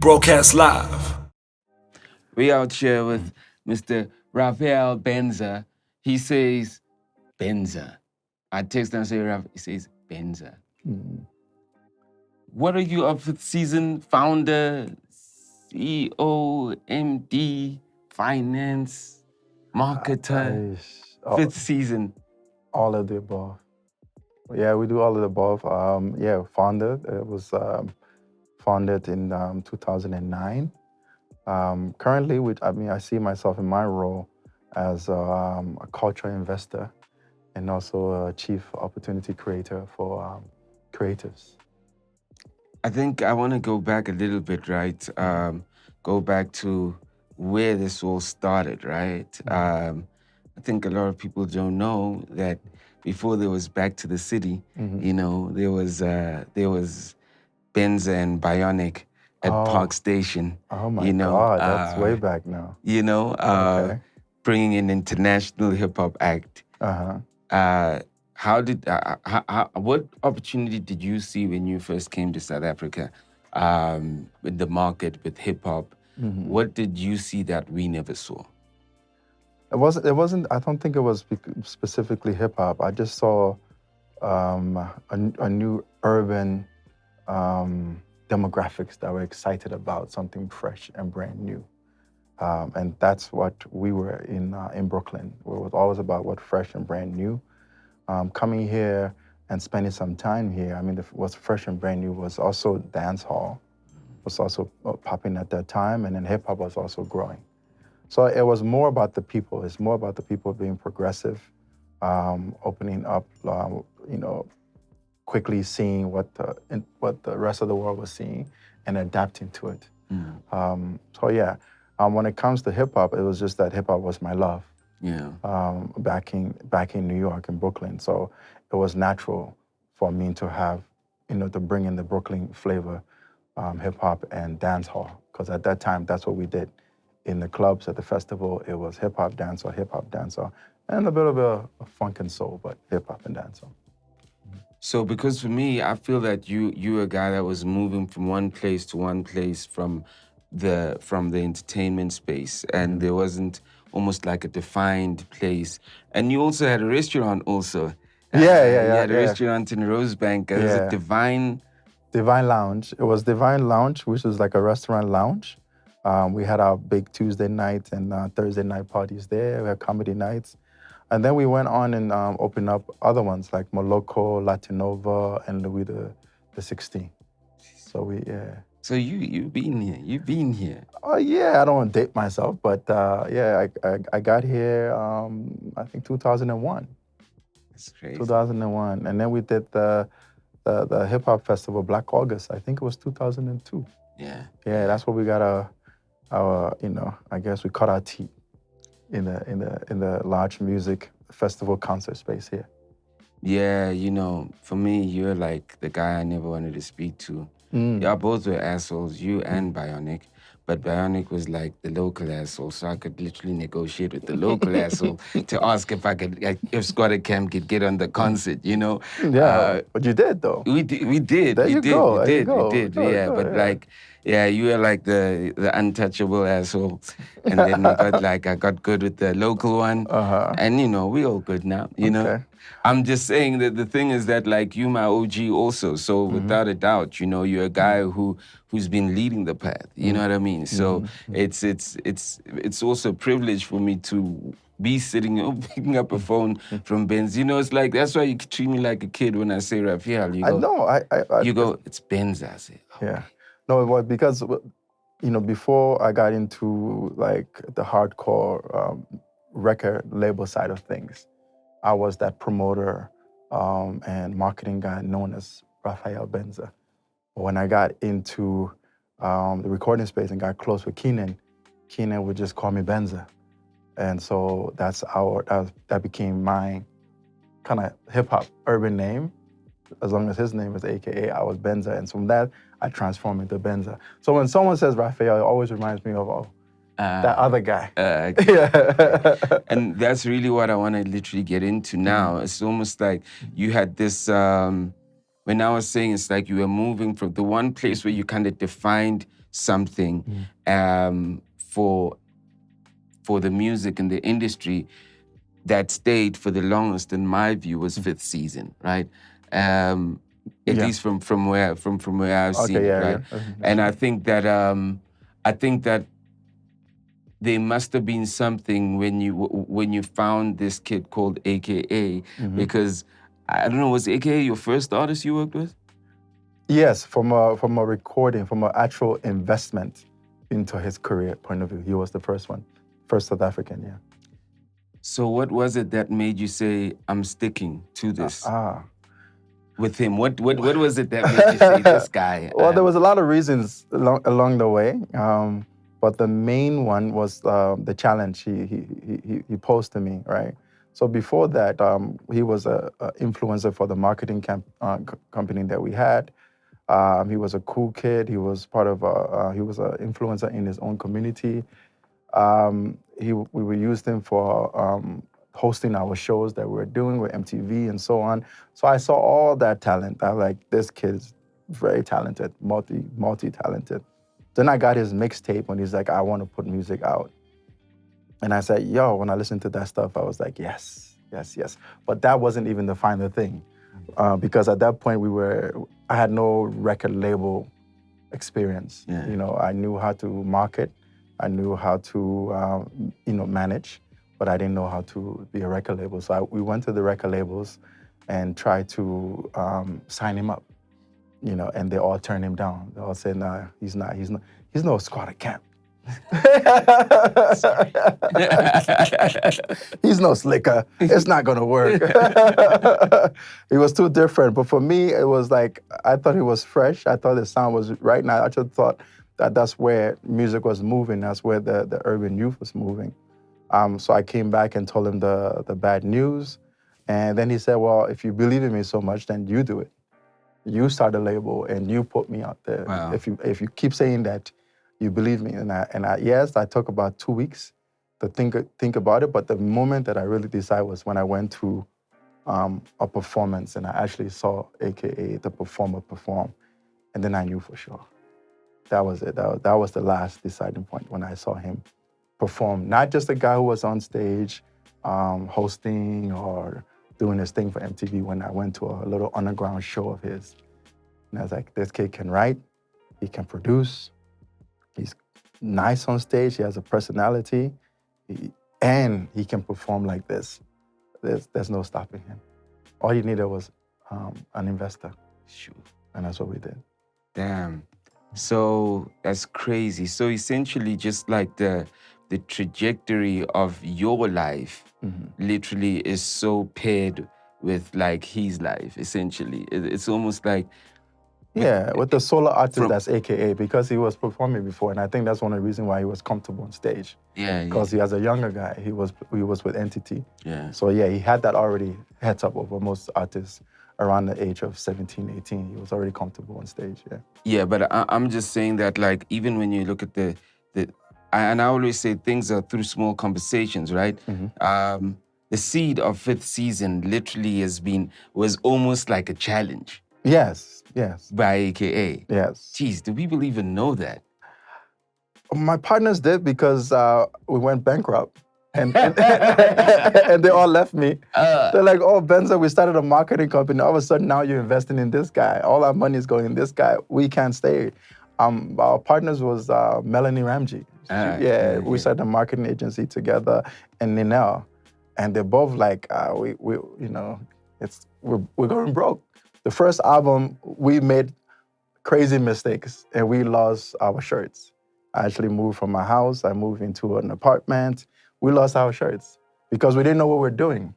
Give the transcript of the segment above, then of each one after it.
Broadcast live. We out here with Mr. Raphael Benza. He says Benza. I text him and say Raph. He says Benza. What are you of fifth season? Founder, CEO, MD, finance, marketer. Fifth season. All of the above. Yeah, we do all of the above. Founded. It was founded in 2009. Currently, I see myself in my role as a cultural investor and also a chief opportunity creator for creatives. I think I want to go back a little bit, right? Go back to where this all started, right? I think a lot of people don't know that before there was Back to the City, there was Benza and Bionic at Park Station. Oh my God, that's way back now. Bringing an international hip hop act. What opportunity did you see when you first came to South Africa, with the market with hip hop? What did you see that we never saw? It wasn't. I don't think it was specifically hip hop. I just saw a new urban demographics that were excited about something fresh and brand new, and that's what we were in Brooklyn. It was always about what fresh and brand new. Coming here and spending some time here. I mean, what's fresh and brand new was also dance hall, was also popping at that time, and then hip hop was also growing. So it was more about the people. It's more about the people being progressive, opening up, quickly seeing what the rest of the world was seeing and adapting to it. When it comes to hip hop, it was just that hip hop was my love. Back in New York and Brooklyn. So it was natural for me to have, to bring in the Brooklyn flavor, hip hop and dance hall. Because at that time, that's what we did. In the clubs, at the festival, it was hip hop, dance hall, and a bit of a funk and soul, but hip hop and dance hall. So because for me, I feel that you were a guy that was moving from one place to one place from the entertainment space, and there wasn't almost like a defined place. And you also had a restaurant also. You had a restaurant in Rosebank. It was a Divine Lounge. It was Divine Lounge, which was like a restaurant lounge. We had our big Tuesday night and Thursday night parties there. We had comedy nights. And then we went on and opened up other ones like Moloko, Latinova, and Louis the 16. So So you've been here. Oh yeah, I don't want to date myself, but I got here I think 2001. That's crazy. 2001, and then we did the hip hop festival Black August. I think it was 2002. Yeah. Yeah, that's where we got our I guess we cut our teeth in the large music festival concert space here. Yeah, for me, you're like the guy I never wanted to speak to. Y'all both were assholes, you and Bionic. But Bionic was like the local asshole, so I could literally negotiate with the local asshole to ask if if Squatter Camp could get on the concert, Yeah, but you did though. We did. There you go. We did. Yeah, but you were like the untouchable asshole, and then I got good with the local one, and we all good now. Okay. I'm just saying that the thing is that like you my OG also, so without a doubt, you're a guy who's been leading the path. You know what I mean? So it's also a privilege for me to be sitting, picking up a phone from Benz. It's like, that's why you treat me like a kid when I say Raphael. You go, I know. You go, it's Benz. I say, okay. Yeah. No, it was because, before I got into like the hardcore record label side of things, I was that promoter and marketing guy known as Raphael Benza. When I got into the recording space and got close with Keenan would just call me Benza. And so that became my kind of hip hop urban name. As long as his name is AKA, I was Benza. And from that, I transformed into Benza. So when someone says Raphael, it always reminds me of that other guy. And that's really what I want to literally get into now. It's almost like you had this, when I was saying it's like you were moving from the one place where you kind of defined something for the music and the industry that stayed for the longest, in my view, was Fifth Season, right? At least from where I've seen it, right? And I think that there must have been something when you found this kid called AKA, because I don't know, was AKA your first artist you worked with? Yes, from a recording, from an actual investment into his career point of view, he was the first South African, yeah. So what was it that made you say, I'm sticking to this with him? What was it that made you say, this guy? Well, there was a lot of reasons along the way, but the main one was the challenge he posed to me, right? So before that, he was an influencer for the marketing company that we had. He was a cool kid. He was part of he was an influencer in his own community. We used him for hosting our shows that we were doing with MTV and so on. So I saw all that talent. I was like, this kid's very talented, multi-talented. Then I got his mixtape when he's like, I want to put music out. And I said, yo, when I listened to that stuff, I was like, yes. But that wasn't even the final thing. Because at that point I had no record label experience. Yeah. You know, I knew how to market, I knew how to manage, but I didn't know how to be a record label. So we went to the record labels and tried to sign him up, and they all turned him down. They all said, nah, he's no squatter camp. He's no Slikour. It's not gonna work. He was too different. But for me, it was like, I thought he was fresh. I thought the sound was right now. I just thought that's where music was moving. That's where the urban youth was moving. So I came back and told him the bad news. And then he said, well, if you believe in me so much, then you do it. You start a label and you put me out there. Wow. If you keep saying that, you believe me. And yes, I took about 2 weeks to think about it, but the moment that I really decided was when I went to a performance and I actually saw AKA the performer perform, and then I knew for sure. That was it. That was the last deciding point when I saw him perform. Not just a guy who was on stage hosting or doing his thing for MTV. When I went to a little underground show of his, and I was like, this kid can write, he can produce, he's nice on stage, he has a personality, and he can perform like this. There's no stopping him. All he needed was an investor. Sure. And that's what we did. Damn. So that's crazy. So essentially, just like the trajectory of your life literally is so paired with like his life, essentially. It's almost like... Yeah, with the solo artist, that's AKA, because he was performing before, and I think that's one of the reasons why he was comfortable on stage. Yeah. Because he, as a younger guy, he was with Entity. Yeah. So yeah, he had that already heads up over most artists around the age of 17, 18. He was already comfortable on stage, yeah. Yeah, but I'm just saying that, like, even when you look at and I always say things are through small conversations, right? The seed of Fifth Season literally was almost like a challenge. Yes. By AKA. Yes. Jeez, do people even know that? My partners did, because we went bankrupt. And they all left me. They're like, oh, Benza, we started a marketing company. All of a sudden, now you're investing in this guy. All our money is going in this guy. We can't stay. Our partners was Melanie Ramji. We started a marketing agency together, and Ninel. And they're both like, we're going broke. The first album, we made crazy mistakes, and we lost our shirts. I actually moved from my house. I moved into an apartment. We lost our shirts because we didn't know what we were doing.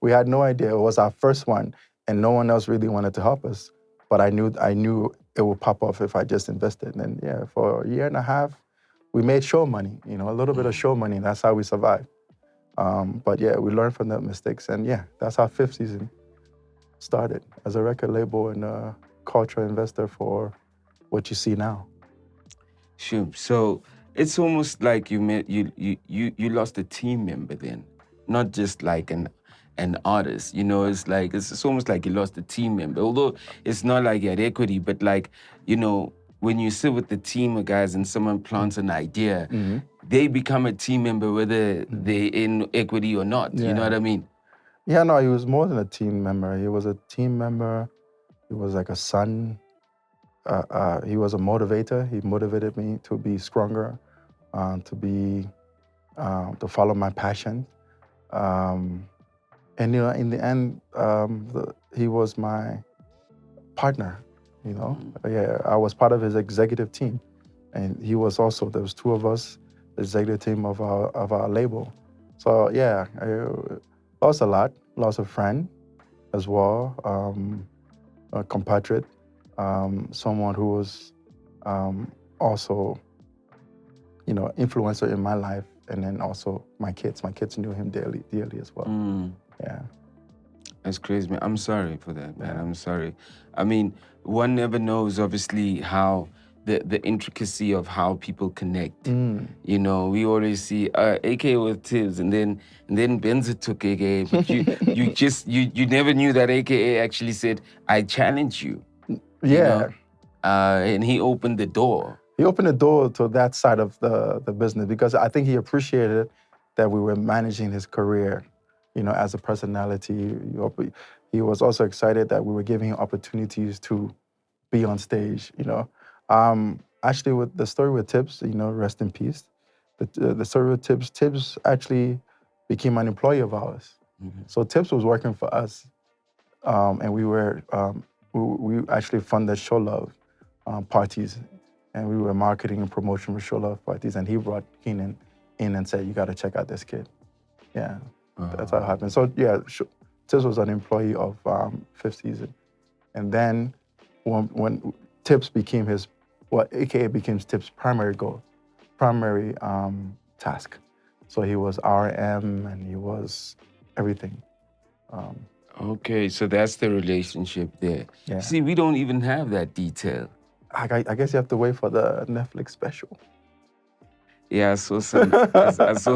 We had no idea. It was our first one, and no one else really wanted to help us. But I knew it would pop off if I just invested. And yeah, for a year and a half, we made show money, a little bit of show money. That's how we survived. But yeah, we learned from the mistakes. And yeah, that's how Fifth Season started, as a record label and a cultural investor for what you see now. Sure. So it's almost like you lost a team member then, not just like an artist. It's like it's almost like you lost a team member. Although it's not like you had equity, but like when you sit with the team of guys and someone plants an idea, they become a team member whether they're in equity or not. You know what I mean? Yeah, no, he was more than a team member. He was a team member. He was like a son. He was a motivator. He motivated me to be stronger, to follow my passion. And in the end, he was my partner. Yeah, I was part of his executive team, and he was also. There was two of us, the executive team of our label. So yeah, I lost a lot. Lost a friend as well, a compatriot, someone who was also, influencer in my life, and then also my kids. My kids knew him dearly as well. Yeah. That's crazy, man. I'm sorry for that, man. I'm sorry. I mean, one never knows, obviously, how the intricacy of how people connect. We always see AKA with Tibbs, and then Benza took AKA, but you never knew that AKA actually said, "I challenge you." Yeah. And he opened the door. He opened the door to that side of the business, because I think he appreciated that we were managing his career, as a personality. He was also excited that we were giving him opportunities to be on stage, Actually, with the story with Tibbs, rest in peace. The story with Tibbs actually became an employee of ours. So Tibbs was working for us, and we actually funded Show Love parties, and we were marketing and promotion for Show Love parties, and he brought Keenan in and said, "You got to check out this kid." Yeah, that's how it happened. So yeah, Tibbs was an employee of Fifth Season, and then when Tibbs became AKA became Tibbs' primary task. So he was RM and he was everything. Okay, so that's the relationship there. Yeah. See, we don't even have that detail. I guess you have to wait for the Netflix special. Yeah, I saw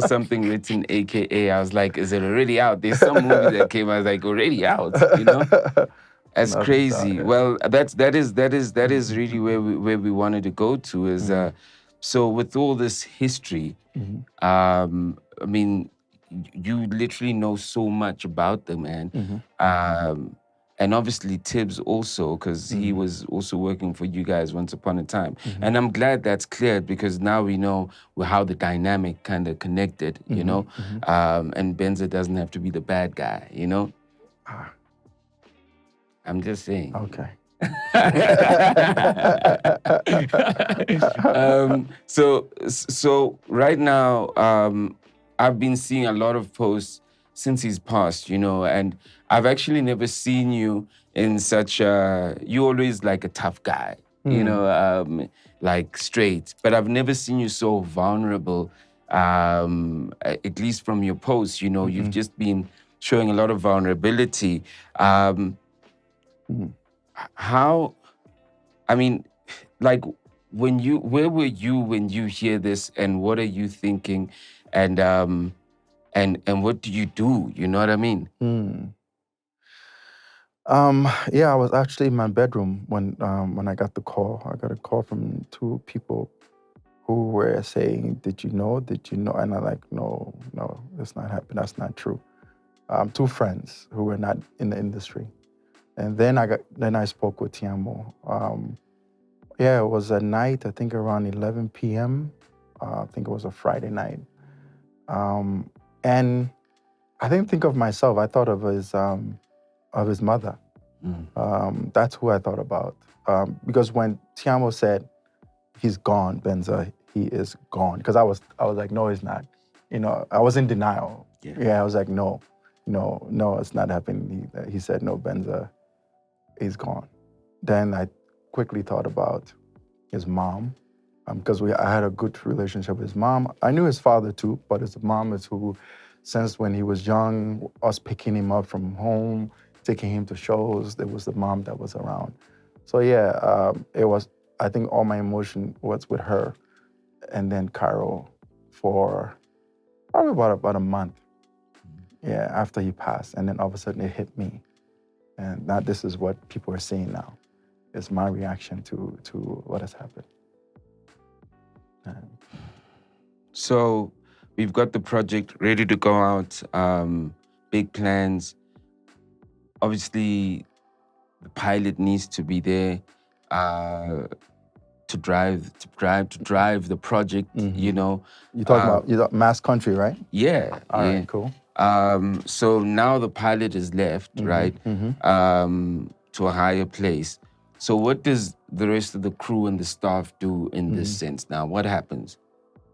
something written AKA. I was like, is it already out? There's some movie that came out, I was like, already out, That's crazy. Well, that is really where we wanted to go to is so with all this history, I mean, you literally know so much about them, man. And obviously Tibbs also, because he was also working for you guys once upon a time. And I'm glad that's cleared, because now we know how the dynamic kind of connected, and Benza doesn't have to be the bad guy, I'm just saying. Okay. So right now, I've been seeing a lot of posts since he's passed, and I've actually never seen you in such you always like a tough guy, like straight, but I've never seen you so vulnerable, at least from your posts, you've just been showing a lot of vulnerability. How, I mean, like, where were you when you hear this, and what are you thinking, and what do you do? You know what I mean? Yeah, I was actually in my bedroom when I got the call. I got a call from two people who were saying, "Did you know? Did you know?" And I'm like, "No, that's not happening. That's not true." Two friends who were not in the industry. And then I spoke with Tiamo. Yeah, it was a night, I think around 11 p.m. I think it was a Friday night. And I didn't think of myself. I thought of his mother. That's who I thought about. Because when Tiamo said, "He's gone, Benza, he is gone," because I was like, "No, he's not." I was in denial. Yeah, I was like, no, it's not happening. He said, "No, Benza, he's gone." Then I quickly thought about his mom, because I had a good relationship with his mom. I knew his father too, but his mom is who, since when he was young, us picking him up from home, taking him to shows, there was the mom that was around. So yeah, it was, I think all my emotion was with her, and then Cairo for probably about a month. Yeah, after he passed, and then all of a sudden it hit me. And now this is what people are saying now. is my reaction to what has happened. So we've got the project ready to go out, big plans. Obviously, the pilot needs to be there to drive the project. You know, You talking about Mass Country, right? yeah. All right, cool. So now the pilot is left, right, to a higher place. So what does the rest of the crew and the staff do in this sense now? What happens?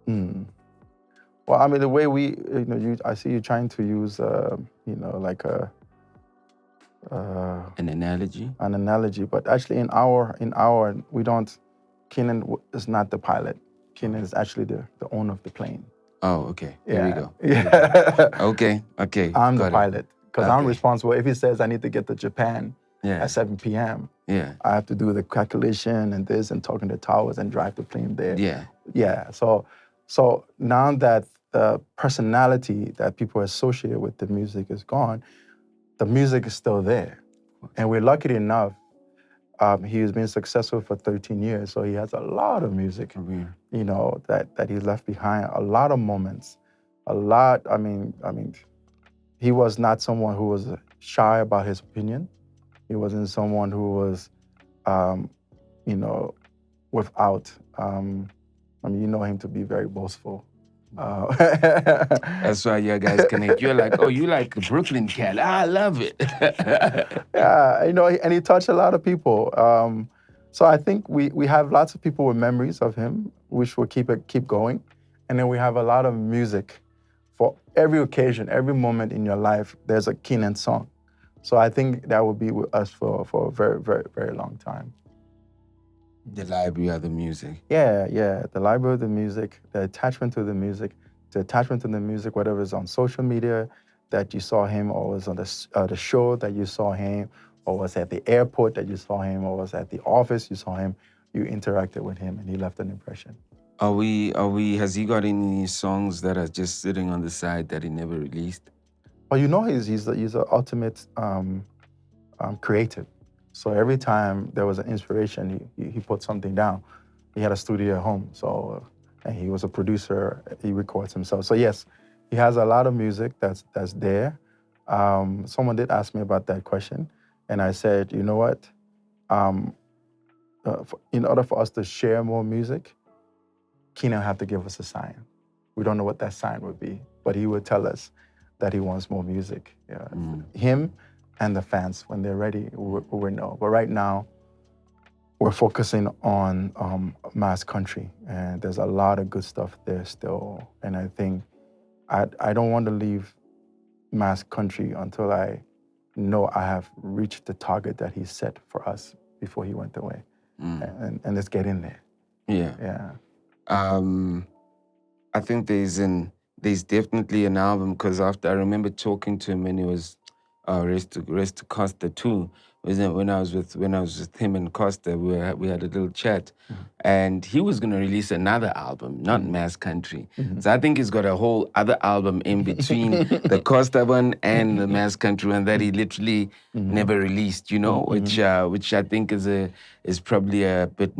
Well, I mean, the way we, I see you trying to use, like An analogy? an analogy, but actually in our, we don't, Keenan is not the pilot. Keenan is actually the owner of the plane. Oh, okay. There we go. Yeah. Okay. I'm the Got it. pilot because I'm Okay. responsible. If he says I need to get to Japan Yeah. at 7 p.m., Yeah. I have to do the calculation and this and talking to towers and drive the plane there. Yeah. Yeah. So now that the personality that people associate with the music is gone, the music is still there. And we're lucky enough, he has been successful for 13 years, so he has a lot of music, that he left behind, a lot of moments, a lot. I mean, he was not someone who was shy about his opinion. He wasn't someone who was, without, you know him to be very boastful. That's why you guys connect. You're like, oh, you like the Brooklyn cat. I love it. Yeah, and he touched a lot of people. So I think we have lots of people with memories of him, which will keep going. And then we have a lot of music for every occasion, every moment in your life, there's a Keenan song. So I think that will be with us for a very, very, very long time. The library of the music. Yeah. The library of the music, the attachment to the music, whether it's on social media that you saw him, or was on the show that you saw him, or was at the airport that you saw him, or was at the office you saw him, you interacted with him and he left an impression. Has he got any songs that are just sitting on the side that he never released? Well, he's the ultimate creative. So every time there was an inspiration, he put something down. He had a studio at home, and he was a producer. He records himself. So yes, he has a lot of music that's there. Someone did ask me about that question, and I said, you know what? In order for us to share more music, Keenan have to give us a sign. We don't know what that sign would be, but he would tell us that he wants more music. Yeah. Him and the fans, when they're ready, we know. But right now, we're focusing on Mass Country, and there's a lot of good stuff there still. And I think I don't want to leave Mass Country until I know I have reached the target that he set for us before he went away. And let's get in there. Yeah. I think there's definitely an album, because after I remember talking to him when he was Rest to Costa too. When I was with him and Costa, we had a little chat, and he was gonna release another album, not Mass Country. So I think he's got a whole other album in between the Costa one and the Mass Country one that he literally never released. Which I think is probably a little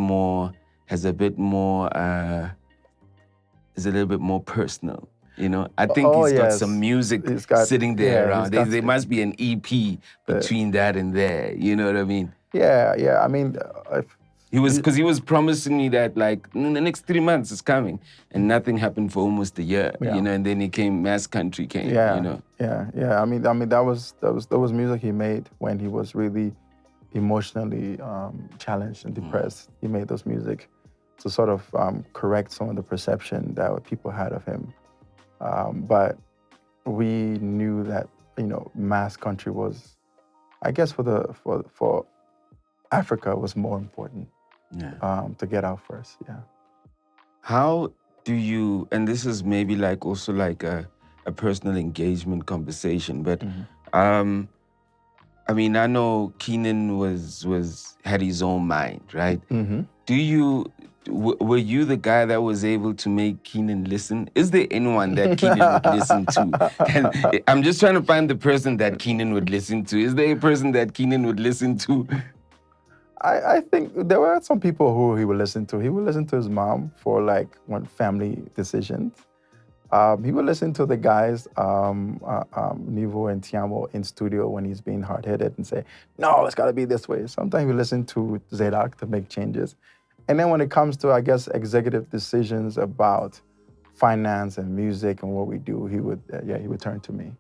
bit more personal. I think he's got some music sitting there around. There must be an EP between that and there. You know what I mean? Yeah. I mean, he was promising me that like in the next 3 months it's coming, and nothing happened for almost a year. Yeah. And then Mass Country came. Yeah. I mean that was music he made when he was really emotionally challenged and depressed. He made those music to sort of correct some of the perception that people had of him. But we knew that Mass Country was, I guess, for Africa was more important to get out first. Yeah. How do you? And this is maybe like also like a personal engagement conversation, but I mean, I know Keenan had his own mind, right? Were you the guy that was able to make Keenan listen? Is there anyone that Keenan would listen to? And I'm just trying to find the person that Keenan would listen to. Is there a person that Keenan would listen to? I think there were some people who he would listen to. He would listen to his mom for like when family decisions. He would listen to the guys, Nivo and Tiamo, in studio when he's being hard-headed and say, no, it's got to be this way. Sometimes he would listen to Zedak to make changes. And then when it comes to, I guess, executive decisions about finance and music and what we do, he would turn to me.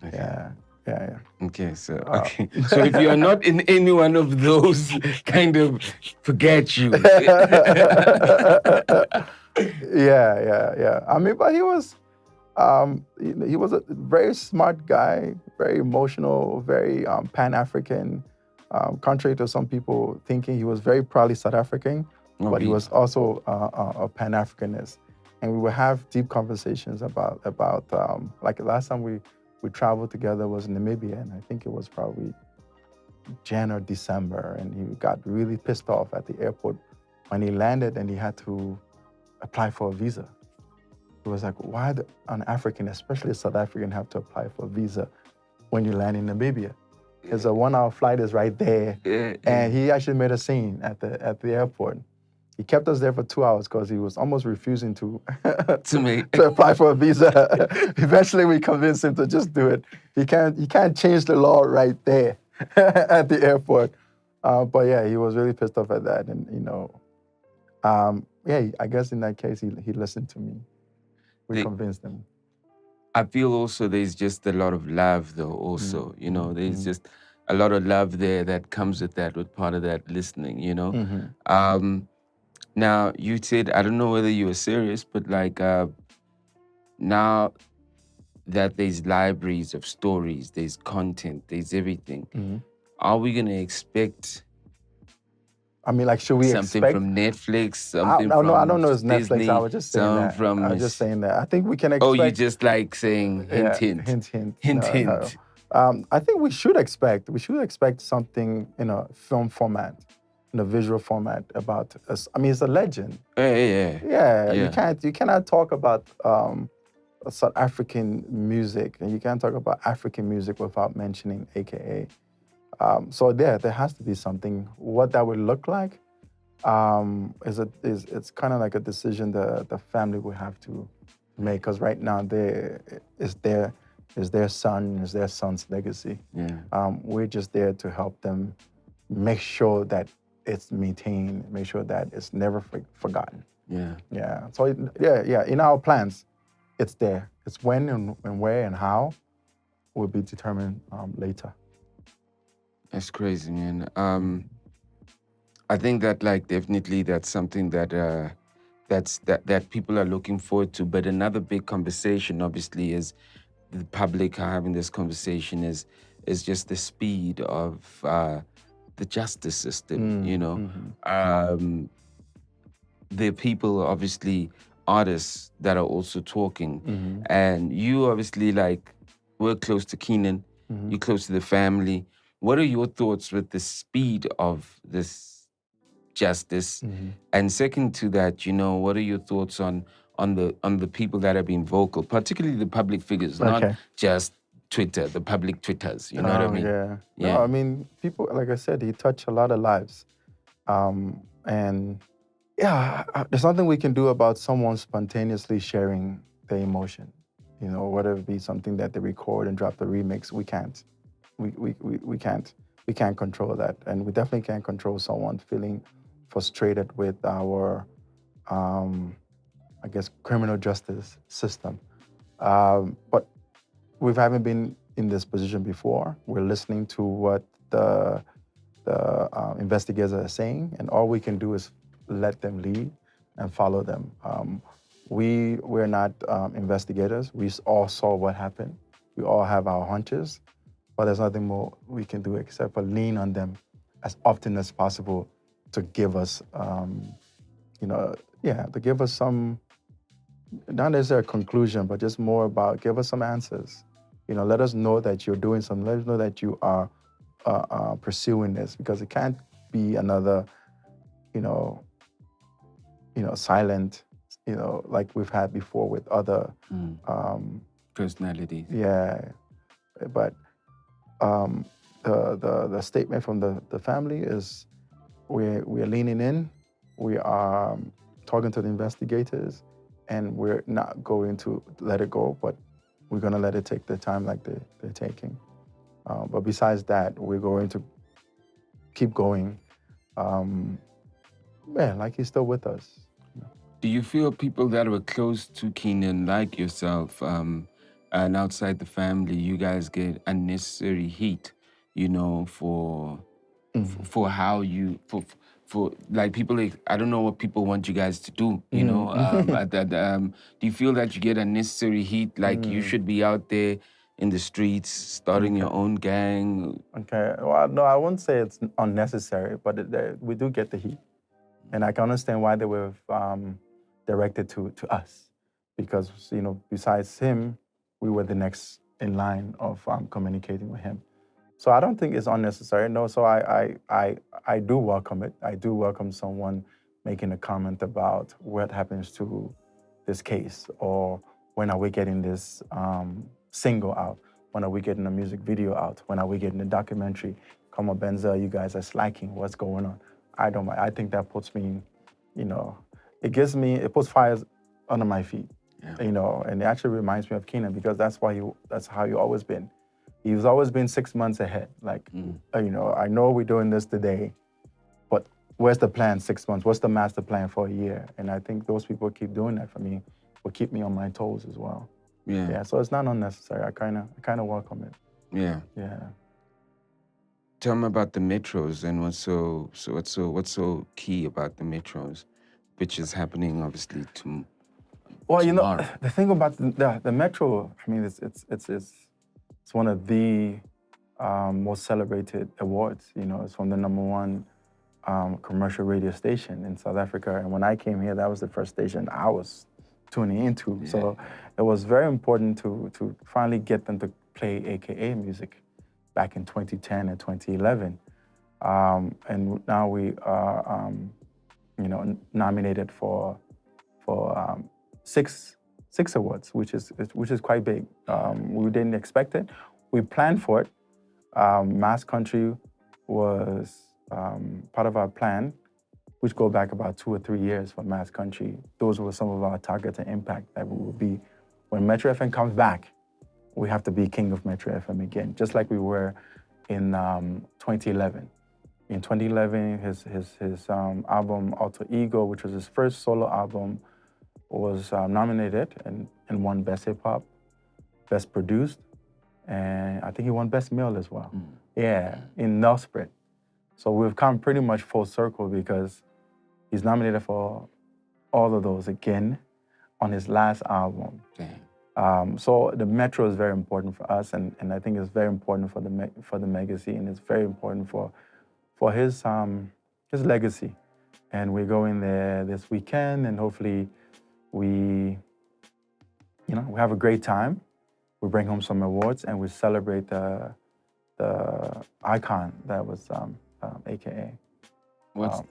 Okay. Yeah. Okay, so so if you are not in any one of those, kind of forget you. Yeah. I mean, but he was a very smart guy, very emotional, very Pan-African. Contrary to some people thinking, he was very proudly South African, but he was also a Pan-Africanist. And we would have deep conversations about like the last time we traveled together was Namibia, and I think it was probably Jan or December, and he got really pissed off at the airport when he landed and he had to apply for a visa. It was like, why an African, especially a South African, have to apply for a visa when you land in Namibia? Because a 1-hour flight is right there, and he actually made a scene at the airport. He kept us there for 2 hours because he was almost refusing to apply for a visa. Eventually, we convinced him to just do it. He can't change the law right there at the airport. But yeah, he was really pissed off at that, and I guess in that case he listened to me. We convinced him. I feel also there's just a lot of love though. Also, there's just a lot of love there that comes with that, with part of that listening. Now, you said, I don't know whether you were serious, but like now that there's libraries of stories, there's content, there's everything, are we going to expect I mean, like, should we something expect from Netflix? I don't know it's Disney, Netflix. I was just saying that. I was just saying that. I think we can expect... Oh, you just like saying hint, hint. Hint. I think we should expect something in a film format, in a visual format about us. I mean, it's a legend. Yeah. You cannot talk about South African music, and you can't talk about African music without mentioning AKA. So there has to be something. What that would look like it's kind of like a decision the family would have to make, because right now is their son's legacy. We're just there to help them make sure that it's maintained, make sure that it's never forgotten. So in our plans, it's there. It's when and where and how will be determined later. That's crazy, man. I think that like definitely that's something that that people are looking forward to. But another big conversation, obviously, is the public having this conversation is just the speed of the justice system. There are people, obviously, artists that are also talking, and you obviously like work close to Keenan. You're close to the family. What are your thoughts with the speed of this justice? And second to that, what are your thoughts on the people that have been vocal, particularly the public figures, not just Twitter, the public Twitters, you know what I mean? Yeah. No, I mean, people, like I said, he touched a lot of lives. And yeah, there's nothing we can do about someone spontaneously sharing their emotion. Whether it be something that they record and drop the remix, we can't. We can't control that, and we definitely can't control someone feeling frustrated with our, I guess, criminal justice system. But we haven't been in this position before. We're listening to what the investigators are saying, and all we can do is let them lead and follow them. We're not investigators. We all saw what happened. We all have our hunches. But there's nothing more we can do except for lean on them as often as possible to give us, to give us some, not necessarily a conclusion, but just more about give us some answers. Let us know that you're doing something. Let us know that you are pursuing this, because it can't be another, silent, like we've had before with other personalities. Yeah, but the statement from the family is we're leaning in. We are talking to the investigators, and we're not going to let it go, but we're going to let it take the time like they're taking. But besides that, we're going to keep going. Like he's still with us. Do you feel people that were close to Keenan, like yourself, and outside the family, you guys get unnecessary heat, for how you for like people like, I don't know what people want you guys to do, do you feel that you get unnecessary heat, like you should be out there in the streets starting your own gang? Okay, well, no, I won't say it's unnecessary, but we do get the heat. And I can understand why they were directed to us, because, besides him, we were the next in line of communicating with him. So I don't think it's unnecessary. No, so I do welcome it. I do welcome someone making a comment about what happens to this case, or when are we getting this single out? When are we getting a music video out? When are we getting a documentary? Come on, Benza, you guys are slacking. What's going on? I don't mind. I think that puts me, it puts fires under my feet, and it actually reminds me of Keenan, because that's how he always been. He's always been 6 months ahead. Like, I know we're doing this today, but where's the plan 6 months? What's the master plan for a year? And I think those people keep doing that for me, will keep me on my toes as well. Yeah. So it's not unnecessary. I kind of welcome it. Yeah. Yeah. Tell me about the metros and what's so key about the metros, which is happening obviously tomorrow. Well, the thing about the metro, I mean, it's one of the most celebrated awards. It's from the #1 commercial radio station in South Africa. And when I came here, that was the first station I was tuning into. Yeah. So it was very important to finally get them to play AKA music back in 2010 and 2011. And now we are, nominated for 6 awards, which is quite big. We didn't expect it. We planned for it. Mass Country was part of our plan, which go back about 2 or 3 years for Mass Country. Those were some of our targets and impact that we will be. When Metro FM comes back, we have to be king of Metro FM again, just like we were in 2011. In 2011, his album Alter Ego, which was his first solo album, was nominated and won Best Hip Hop, Best Produced, and I think he won Best Male as well. Yeah, in Nelsprit. So we've come pretty much full circle, because he's nominated for all of those again on his last album. So the Metro is very important for us, and I think it's very important for the legacy, and it's very important for his legacy. And we're going there this weekend, and hopefully we have a great time. We bring home some awards, and we celebrate the icon that was AKA. What are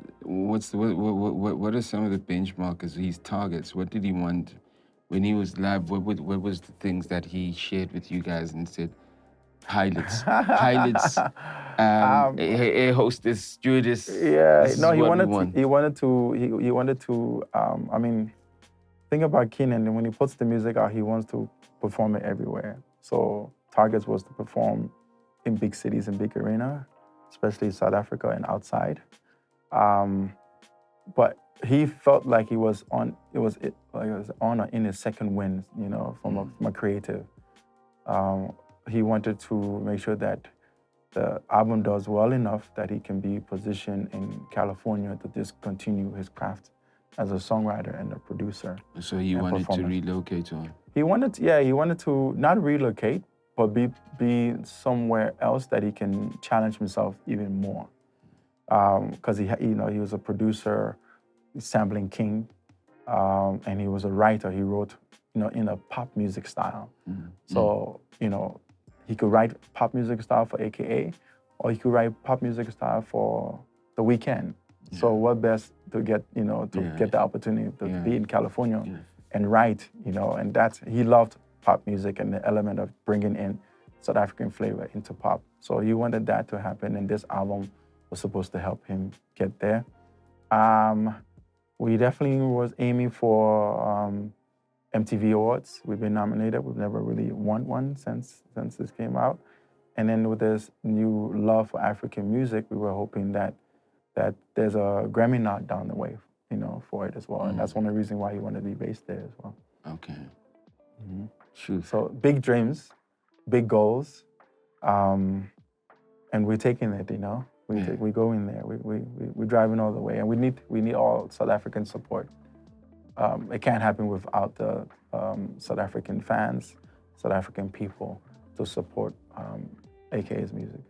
some of the benchmarks, his targets? What did he want when he was live? What was the things that he shared with you guys and said, pilots, air hostess, stewardess? Yeah, no, he wanted to. I mean, thing about Keenan, when he puts the music out, he wants to perform it everywhere. So targets was to perform in big cities and big arena, especially South Africa and outside. But he felt like he was on. It was on or in his second win, from a creative. He wanted to make sure that the album does well enough that he can be positioned in California to just continue his craft as a songwriter and a producer. So he wanted to relocate on? He wanted to not relocate, but be somewhere else that he can challenge himself even more. Because he was a producer, sampling king, and he was a writer. He wrote, in a pop music style. So, he could write pop music style for AKA, or he could write pop music style for The Weeknd. Yeah. So what best to get, get the opportunity to be in California and write, and he loved pop music and the element of bringing in South African flavor into pop. So he wanted that to happen, and this album was supposed to help him get there. We definitely was aiming for MTV Awards. We've been nominated. We've never really won one since this came out. And then with this new love for African music, we were hoping that there's a Grammy nod down the way, for it as well. And that's one of the reasons why he wanted to be based there as well. Okay. Sure. So big dreams, big goals, and we're taking it. We go in there. We're driving all the way, and we need all South African support. It can't happen without the South African fans, South African people to support AKA's music.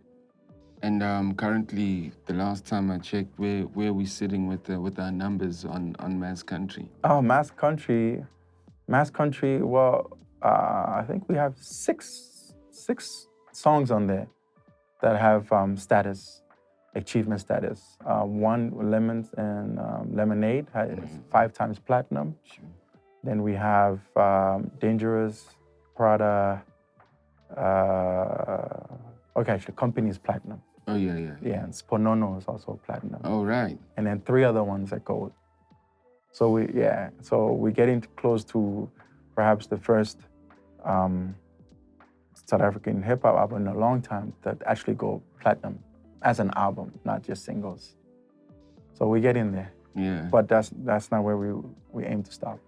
And currently, the last time I checked, where are we sitting with our numbers on Mass Country? Oh, Mass Country. Well, I think we have six songs on there that have achievement status. One, Lemons and Lemonade, has 5 times platinum. Sure. Then we have Dangerous, Prada. Actually, Company's platinum. Oh, yeah. Yeah, and Sponono is also platinum. Oh, right. And then 3 other ones are gold. So we're getting close to perhaps the first South African hip hop album in a long time that actually go platinum as an album, not just singles. So we get in there. Yeah. But that's not where we aim to stop.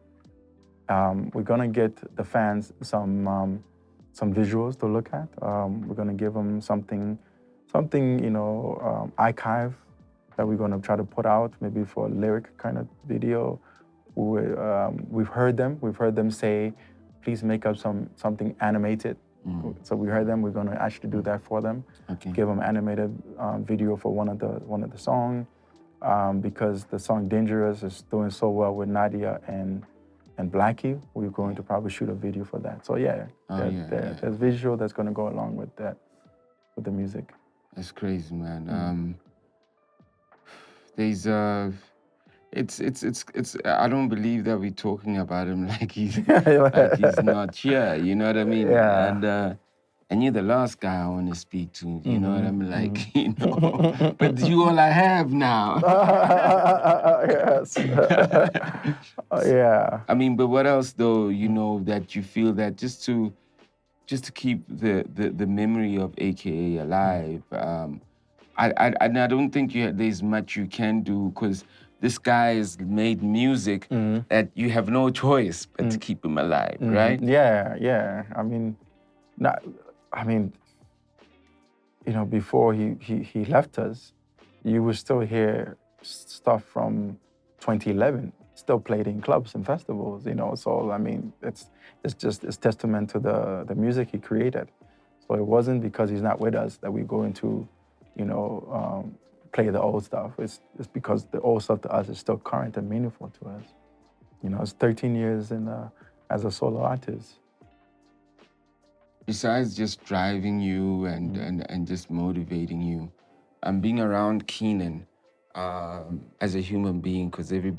We're gonna get the fans some visuals to look at. We're gonna give them something archive that we're gonna try to put out, maybe for a lyric kind of video. We've heard them say, please make up something animated. So we heard them. We're gonna actually do that for them. Okay. Give them animated video for one of the song, because the song "Dangerous" is doing so well with Nadia and Blackie. We're going to probably shoot a video for that. So there's visual that's gonna go along with that, with the music. That's crazy, man. There's it's I don't believe that we're talking about him like he's not here, you know what I mean? Yeah. And you're the last guy I want to speak to, you know what I mean? Like, but you all I have now. Yes. Yeah. I mean, but what else though, that you feel that just to keep the memory of AKA alive, I don't think there's much you can do, because this guy has made music that you have no choice but to keep him alive, right? Yeah. Before he left us, you would still hear stuff from 2011, still played in clubs and festivals, So it's testament to the music he created. So it wasn't because he's not with us that we're going to, play the old stuff. It's because the old stuff to us is still current and meaningful to us. It's 13 years as a solo artist. Besides just driving you and just motivating you, being around Keenan as a human being, because every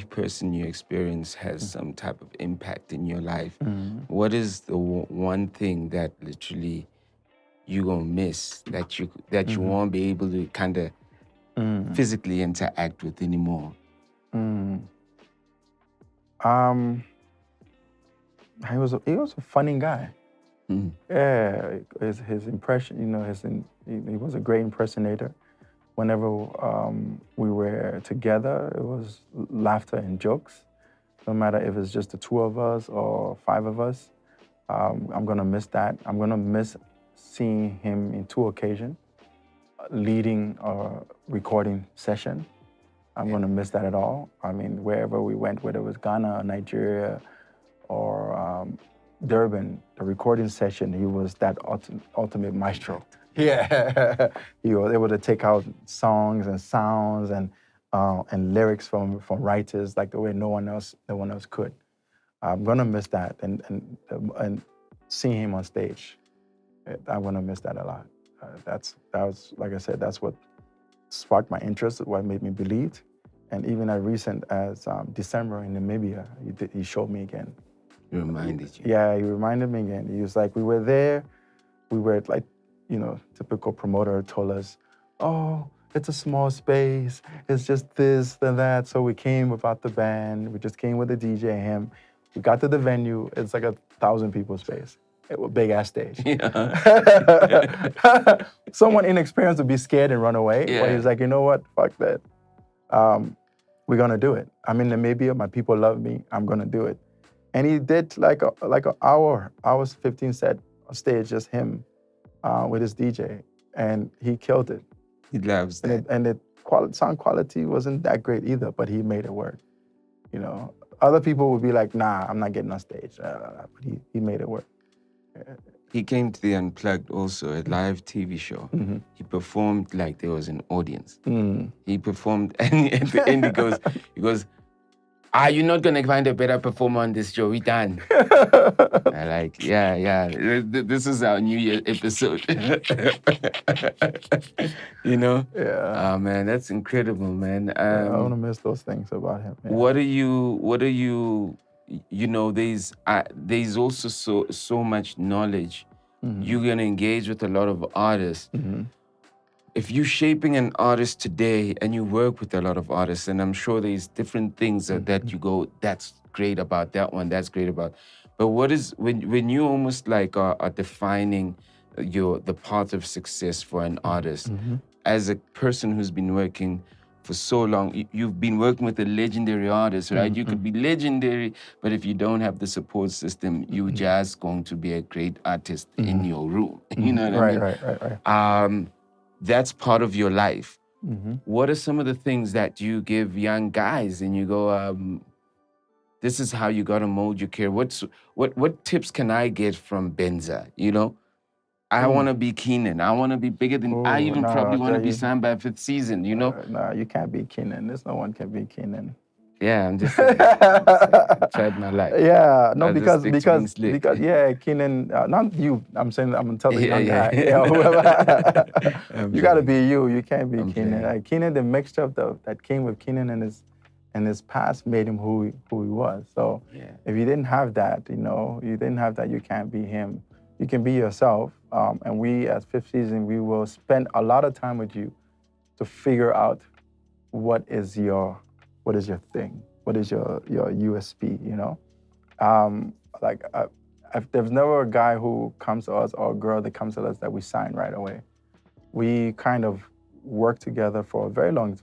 person you experience has some type of impact in your life. What is the one thing that literally you're gonna miss, that you won't be able to kind of physically interact with anymore? He was a funny guy. Yeah, his impression, he was a great impersonator. Whenever we were together, it was laughter and jokes. No matter if it's just the 2 of us or 5 of us, I'm gonna miss that. I'm gonna miss seeing him in 2 occasions, leading a recording session. I'm gonna miss that at all. Wherever we went, whether it was Ghana or Nigeria or Durban, the recording session, he was that ultimate maestro. Yeah, he was able to take out songs and sounds and lyrics from writers like the way no one else could. I'm gonna miss that and seeing him on stage. I'm gonna miss that a lot. That was, like I said, that's what sparked my interest, what made me believe. And even as recent as December in Namibia, he showed me again. He reminded you? Yeah, he reminded me again. He was like, we were there, we were like, typical promoter told us, oh, it's a small space. It's just this and that. So we came without the band. We just came with the DJ and him. We got to the venue. It's like 1,000 people space. It was a big ass stage. Yeah. Someone inexperienced would be scared and run away. Yeah. But he was like, you know what? Fuck that. We're gonna do it. I'm in Namibia. My people love me. I'm gonna do it. And he did like an hour, 15 set on stage, just him with his DJ, and he killed it. He loves that. And the sound quality wasn't that great either, but he made it work. You know, other people would be like, "Nah, I'm not getting on stage," but he made it work. He came to the Unplugged also, a live TV show. Mm-hmm. He performed like there was an audience. Mm. He performed, and at the end he goes, you're not gonna find a better performer on this show. We done. I like, yeah. This is our New Year episode. You know? Yeah. Oh man, that's incredible, man. I want to miss those things about him. Yeah. What are you? You know, there's also so much knowledge. Mm-hmm. You're gonna engage with a lot of artists. Mm-hmm. If you're shaping an artist today and you work with a lot of artists, and I'm sure there's different things that you go, that's great about that one, that's great about. But what is when you almost like are defining the path of success for an artist, as a person who's been working for so long, you've been working with a legendary artist, right? You could be legendary, but if you don't have the support system, you're just going to be a great artist in your room. You know what I mean? Right. That's part of your life. What are some of the things that you give young guys and you go, this is how you got to mold your career? What tips can I get from Benza, you know? I want to be Keenan. I want to be bigger than, I even probably want to be signed by 5th Season, you know? No, you can't be Keenan. There's no one can be Keenan. Yeah, I'm just saying. I tried my life. Yeah, no, because yeah, Keenan, not you. I'm saying I'm telling the young guy. Yeah, whoever. You got to be you. You can't be Keenan. Like, Keenan, the mixture of that came with Keenan and his past made him who he was. So if you didn't have that, you can't be him. You can be yourself. And we, as 5th Season, we will spend a lot of time with you to figure out what is your thing, what is your USP, you know? There's never a guy who comes to us or a girl that comes to us that we sign right away. We kind of work together for a very long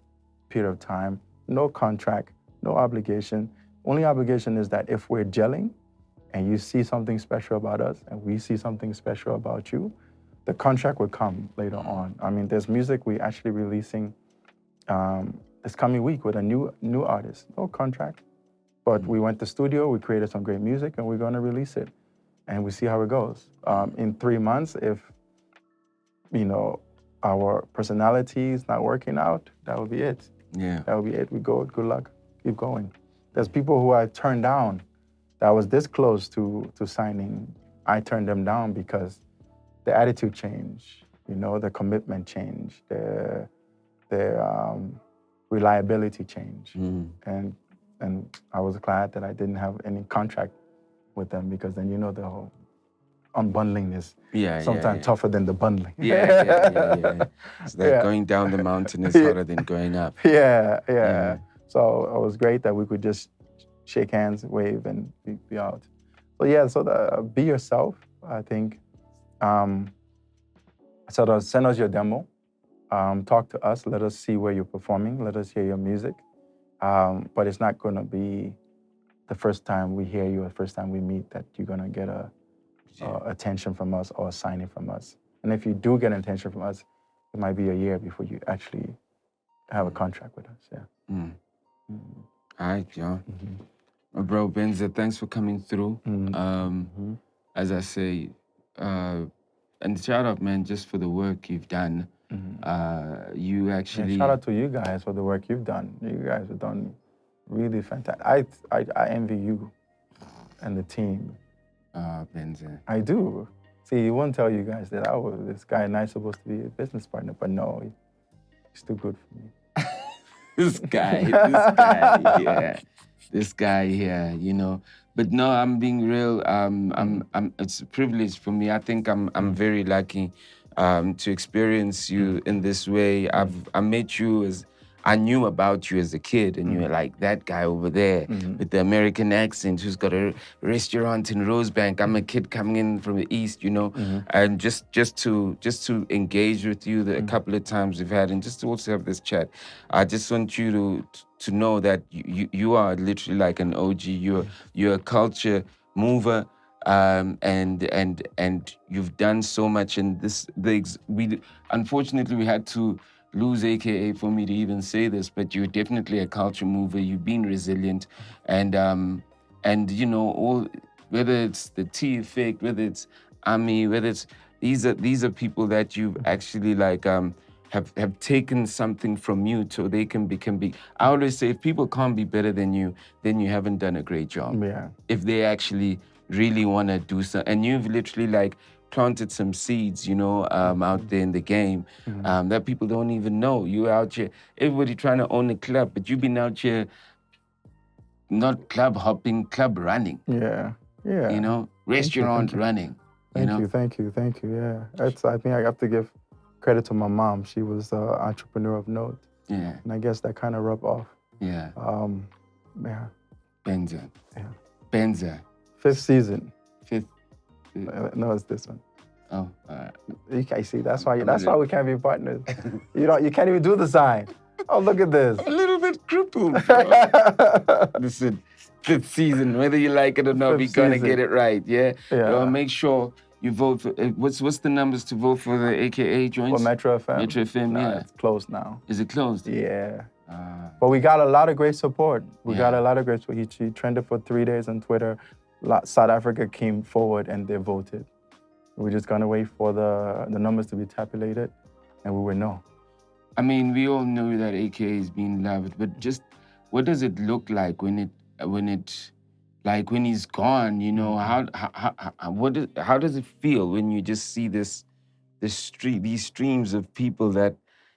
period of time, no contract, no obligation. Only obligation is that if we're gelling and you see something special about us and we see something special about you, the contract will come later on. I mean, there's music we actually releasing this coming week with a new artist, no contract. But we went to studio, we created some great music, and we're gonna release it. And we see how it goes. In 3 months, if, our personality is not working out, that will be it. Yeah. That will be it. We go, good luck, keep going. There's people who I turned down that was this close to signing. I turned them down because the attitude changed, the commitment changed, the reliability changed. And I was glad that I didn't have any contract with them, because then the whole unbundling is sometimes tougher than the bundling. Yeah. So that going down the mountain is harder than going up. Yeah. So it was great that we could just shake hands, wave, and be out. So be yourself, I think. Send us your demo. Talk to us. Let us see where you're performing. Let us hear your music. But it's not going to be the first time we hear you, or the first time we meet, that you're going to get attention from us or a signing from us. And if you do get attention from us, it might be a year before you actually have a contract with us. Yeah. All right, John. Bro, Benza, thanks for coming through. As I say, and shout out, man, just for the work you've done. You actually... shout out to you guys for the work you've done. You guys have done really fantastic. I envy you and the team. Benza. I do. See, he won't tell you guys that this guy and I supposed to be a business partner, but no, he's too good for me. This guy, yeah. This guy here, But no, I'm being real. It's a privilege for me. I think I'm very lucky to experience you in this way. I met you as I knew about you as a kid, and you were like that guy over there with the American accent who's got a restaurant in Rosebank. I'm a kid coming in from the East, you know, and just to engage with you a couple of times we've had, and just to also have this chat. I just want you to know that you are literally like an OG. You're a culture mover. And you've done so much, and unfortunately we had to lose AKA for me to even say this, but you're definitely a culture mover. You've been resilient, and you know, all, whether it's the T effect, whether it's Ami, whether it's these are people that you've actually like have taken something from you so they can be. I always say if people can't be better than you, then you haven't done a great job. Yeah. If they actually really want to do something, and you've literally like planted some seeds, you know, out there in the game that people don't even know. You're out here, everybody trying to own a club, but you've been out here not club hopping, club running. Yeah. You know, restaurant running. Thank you. Yeah, I think I have to give credit to my mom. She was an entrepreneur of note. Yeah. And I guess that kind of rubbed off. Yeah. Yeah. Benza. Yeah. Benza. 5th season. 5th. No, it's this one. Oh, all right. You can see that's why we can't be partners. You can't even do the sign. Oh, look at this. I'm a little bit crippled. Listen, 5th season, whether you like it or not, we're gonna get it right. Yeah. Make sure you vote for. What's the numbers to vote for the AKA joints? For Metro FM. Metro FM, yeah. It's closed now. Is it closed? Yeah. But we got a lot of great support. He trended for 3 days on Twitter. South Africa came forward and they voted. We're just gonna wait for the numbers to be tabulated, and we will know. I mean, we all know that AKA is being loved, but just what does it look like when he's gone? You know, how does it feel when you just see these streams of people that,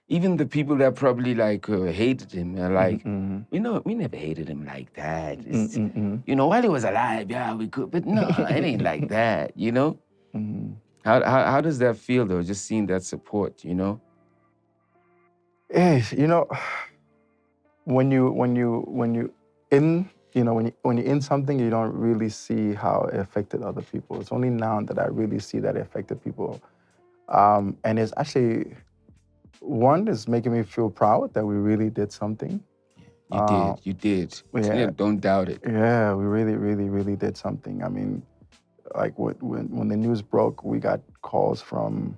even the people that probably like hated him are like, we never hated him like that. You know, while he was alive, yeah, we could, but no, it ain't like that. You know, how does that feel though? Just seeing that support, you know. You know, when you're in something, you don't really see how it affected other people. It's only now that I really see that it affected people, and it's actually. One is making me feel proud that we really did something. You did. Yeah. Don't doubt it. Yeah, we really did something. I mean, like when the news broke, we got calls from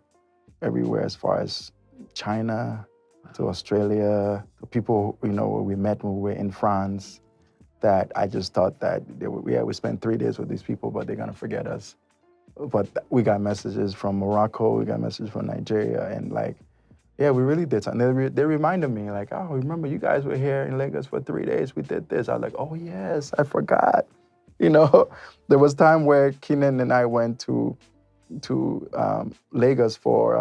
everywhere, as far as China to Australia, to people, you know, we met when we were in France, that I just thought that we spent 3 days with these people, but they're gonna forget us. But we got messages from Morocco, we got messages from Nigeria, and like, yeah, we really did something. They reminded me, like, oh, remember you guys were here in Lagos for 3 days, we did this. I was like, oh yes, I forgot. You know, there was time where Keenan and I went to Lagos for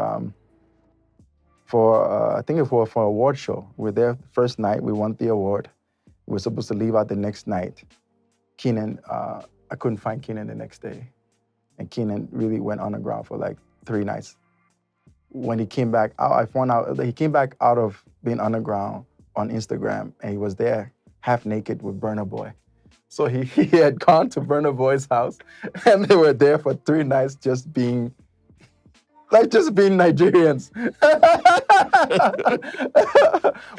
I think it was for an award show. We were there the first night, we won the award. We were supposed to leave out the next night. Keenan, I couldn't find Keenan the next day. And Keenan really went underground for like 3 nights. When he came back out, I found out that he came back out of being underground on Instagram, and he was there half naked with Burna Boy. So he had gone to Burna Boy's house, and they were there for 3 nights just being Nigerians.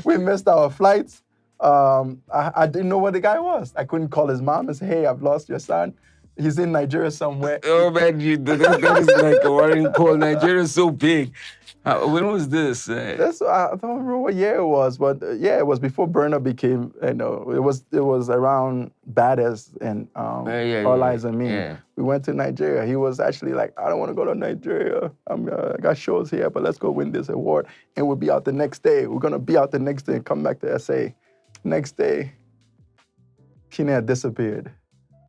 We missed our flights. I didn't know where the guy was. I couldn't call his mom and say, hey, I've lost your son. He's in Nigeria somewhere. Oh man, that is like a worrying call. Nigeria's so big. When was this? I don't remember what year it was, but yeah, it was before Burna became. You know, it was around Baddest and All Eyes on Me. Yeah. We went to Nigeria. He was actually like, I don't want to go to Nigeria. I got shows here, but let's go win this award, and we'll be out the next day. We're gonna be out the next day and come back to SA. Next day, Keenan had disappeared.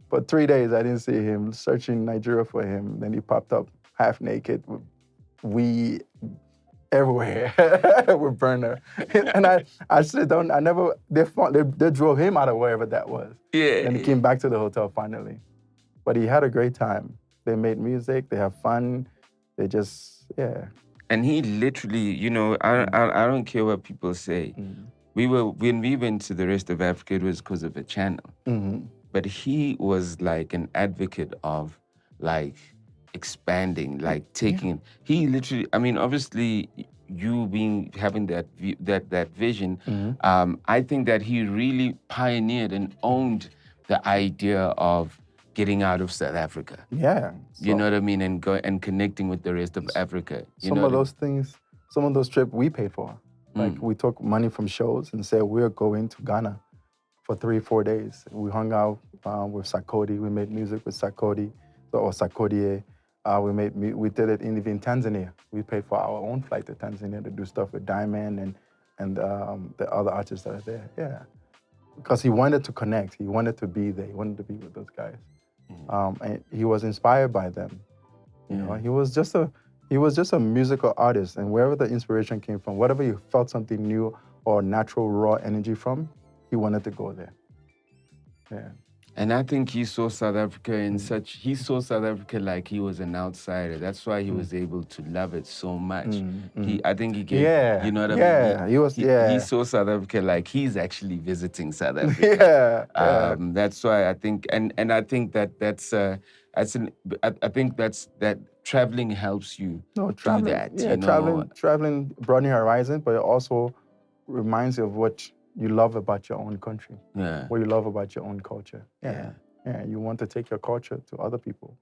For 3 days, I didn't see him, searching Nigeria for him. Then he popped up half naked with weed everywhere with Burna. And they drove him out of wherever that was. Yeah. And he came back to the hotel finally. But he had a great time. They made music, they have fun, they just, yeah. And he literally, you know, I don't care what people say. When we went to the rest of Africa, it was because of a channel. But he was like an advocate of like expanding, like taking. He literally, I mean, obviously, you having that vision. I think that he really pioneered and owned the idea of getting out of South Africa. Yeah. You know what I mean, and connecting with the rest of Africa. Some of those things, some of those trips we paid for. Like we took money from shows and said we're going to Ghana for 3-4 days. We hung out with Sarkodie. We made music with Sarkodie or Sarkodie. We did it in Tanzania. We paid for our own flight to Tanzania to do stuff with Diamond and the other artists that are there. Yeah, because he wanted to connect. He wanted to be there. He wanted to be with those guys, and he was inspired by them. You know, he was just a musical artist, and wherever the inspiration came from, whatever you felt something new or natural raw energy from, he wanted to go there. Yeah. And I think he saw South Africa he saw South Africa like he was an outsider. That's why he was able to love it so much. I think he gave, you know what I mean? Yeah, he saw South Africa like he's actually visiting South Africa. That's why I think, and I think that I think that traveling helps you do that. Yeah, you know? traveling broaden your horizon, but it also reminds you of what you love about your own country. Yeah. What you love about your own culture. Yeah. You want to take your culture to other people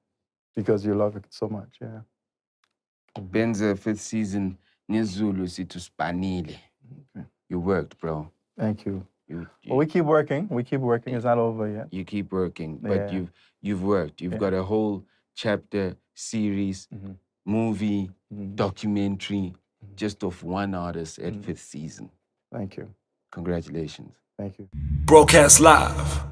because you love it so much. Yeah. Benza 5th season, Nizulu situspanile. You worked, bro. Thank you. Well, we keep working. It's not over yet. You keep working, but you've worked. You've got a whole chapter, series, movie, documentary, just of one artist at 5th season. Thank you. Congratulations. Thank you. Broadcast live